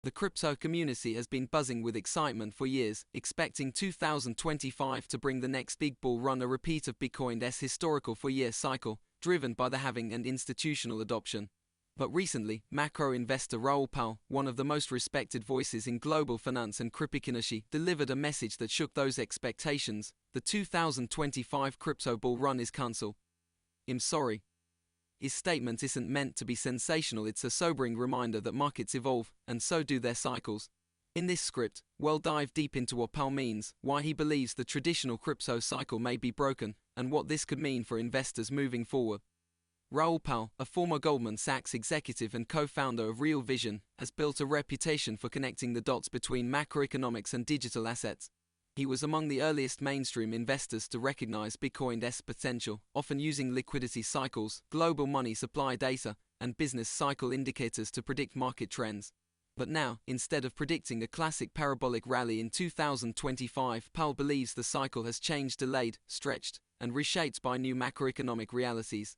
The crypto community has been buzzing with excitement for years, expecting 2025 to bring the next big bull run, a repeat of Bitcoin's historical four-year cycle, driven by the halving and institutional adoption. But recently, macro investor Raoul Pal, one of the most respected voices in global finance and cryptocurrency, delivered a message that shook those expectations. The 2025 crypto bull run is cancelled. I'm sorry. His statement isn't meant to be sensational, it's a sobering reminder that markets evolve, and so do their cycles. In this script, we'll dive deep into what Pal means, why he believes the traditional crypto cycle may be broken, and what this could mean for investors moving forward. Raoul Pal, a former Goldman Sachs executive and co-founder of Real Vision, has built a reputation for connecting the dots between macroeconomics and digital assets. He was among the earliest mainstream investors to recognize Bitcoin's potential, often using liquidity cycles, global money supply data, and business cycle indicators to predict market trends. But now, instead of predicting a classic parabolic rally in 2025, Pal believes the cycle has changed, delayed, stretched, and reshaped by new macroeconomic realities.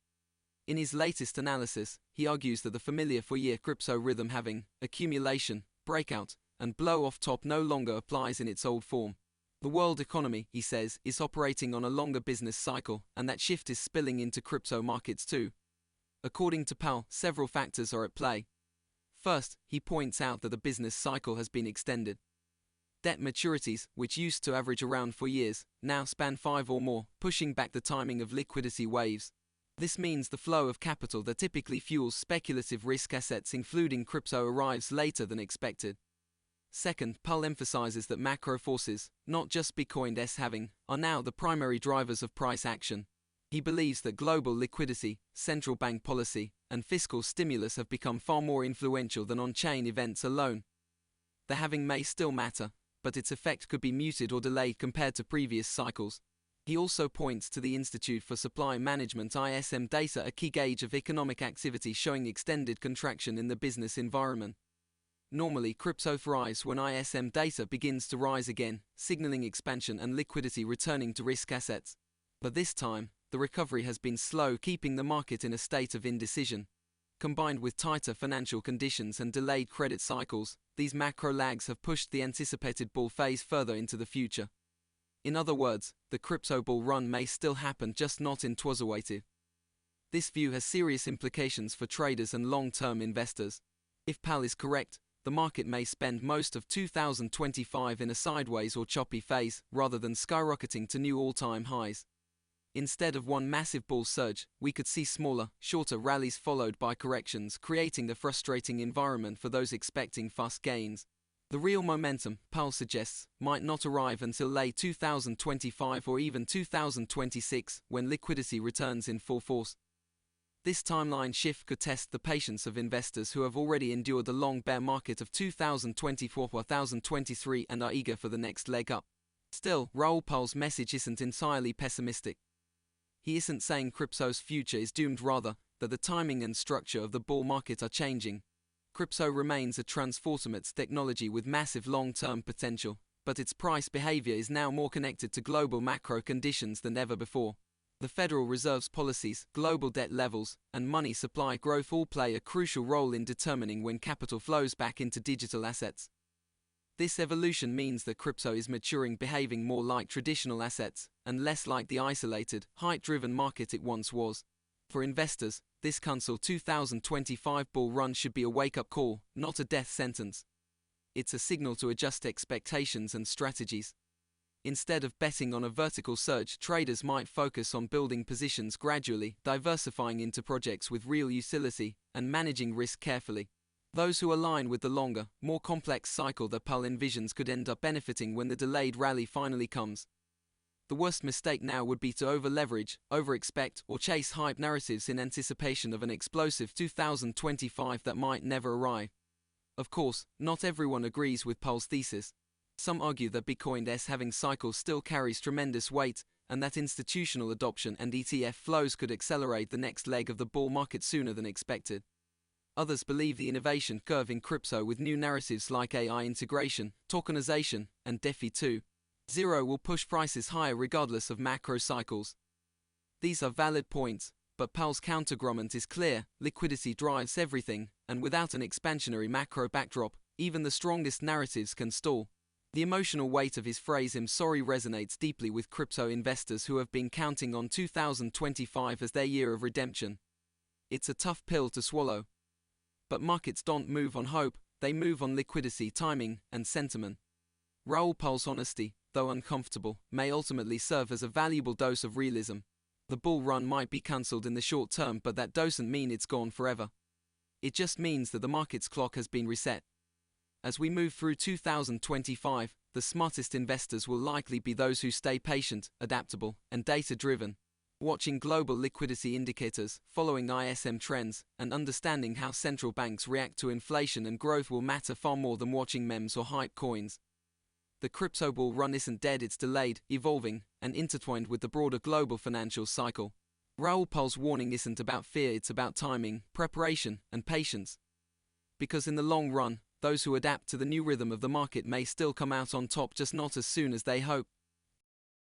In his latest analysis, he argues that the familiar four-year crypto rhythm, having accumulation, breakout, and blow-off top, no longer applies in its old form. The world economy, he says, is operating on a longer business cycle, and that shift is spilling into crypto markets too. According to Pal, several factors are at play. First, he points out that the business cycle has been extended. Debt maturities, which used to average around 4 years, now span 5 or more, pushing back the timing of liquidity waves. This means the flow of capital that typically fuels speculative risk assets, including crypto, arrives later than expected. Second, Pal emphasizes that macro forces, not just Bitcoin's halving, are now the primary drivers of price action. He believes that global liquidity, central bank policy, and fiscal stimulus have become far more influential than on-chain events alone. The halving may still matter, but its effect could be muted or delayed compared to previous cycles. He also points to the Institute for Supply Management (ISM) data, a key gauge of economic activity showing extended contraction in the business environment. Normally, crypto thrives when ISM data begins to rise again, signaling expansion and liquidity returning to risk assets. But this time, the recovery has been slow, keeping the market in a state of indecision. Combined with tighter financial conditions and delayed credit cycles, these macro lags have pushed the anticipated bull phase further into the future. In other words, the crypto bull run may still happen, just not in 2025. This view has serious implications for traders and long-term investors. If Pal is correct, the market may spend most of 2025 in a sideways or choppy phase, rather than skyrocketing to new all-time highs. Instead of one massive bull surge, we could see smaller, shorter rallies followed by corrections, creating the frustrating environment for those expecting fast gains. The real momentum, Pal suggests, might not arrive until late 2025 or even 2026, when liquidity returns in full force. This timeline shift could test the patience of investors who have already endured the long bear market of 2024-2023 and are eager for the next leg up. Still, Raoul Pal's message isn't entirely pessimistic. He isn't saying crypto's future is doomed, rather, that the timing and structure of the bull market are changing. Crypto remains a transformative technology with massive long-term potential, but its price behavior is now more connected to global macro conditions than ever before. The Federal Reserve's policies, global debt levels, and money supply growth all play a crucial role in determining when capital flows back into digital assets. This evolution means that crypto is maturing, behaving more like traditional assets, and less like the isolated, hype-driven market it once was. For investors, this cancelled 2025 bull run should be a wake-up call, not a death sentence. It's a signal to adjust expectations and strategies. Instead of betting on a vertical surge, traders might focus on building positions gradually, diversifying into projects with real utility, and managing risk carefully. Those who align with the longer, more complex cycle that Pal envisions could end up benefiting when the delayed rally finally comes. The worst mistake now would be to over-leverage, over-expect, or chase hype narratives in anticipation of an explosive 2025 that might never arrive. Of course, not everyone agrees with Pal's thesis. Some argue that Bitcoin's halving cycle still carries tremendous weight, and that institutional adoption and ETF flows could accelerate the next leg of the bull market sooner than expected. Others believe the innovation curve in crypto, with new narratives like AI integration, tokenization, and DeFi 2.0 will push prices higher regardless of macro cycles. These are valid points, but Pal's counterargument is clear: liquidity drives everything, and without an expansionary macro backdrop, even the strongest narratives can stall. The emotional weight of his phrase "I'm sorry" resonates deeply with crypto investors who have been counting on 2025 as their year of redemption. It's a tough pill to swallow. But markets don't move on hope, they move on liquidity, timing, and sentiment. Raoul Pal's honesty, though uncomfortable, may ultimately serve as a valuable dose of realism. The bull run might be cancelled in the short term, but that doesn't mean it's gone forever. It just means that the market's clock has been reset. As we move through 2025, the smartest investors will likely be those who stay patient, adaptable, and data-driven, watching global liquidity indicators, following ISM trends, and understanding how central banks react to inflation and growth will matter far more than watching memes or hype coins. The crypto bull run isn't dead, it's delayed, evolving, and intertwined with the broader global financial cycle. Raoul Pal's warning isn't about fear, it's about timing, preparation, and patience. Because in the long run, those who adapt to the new rhythm of the market may still come out on top, just not as soon as they hope.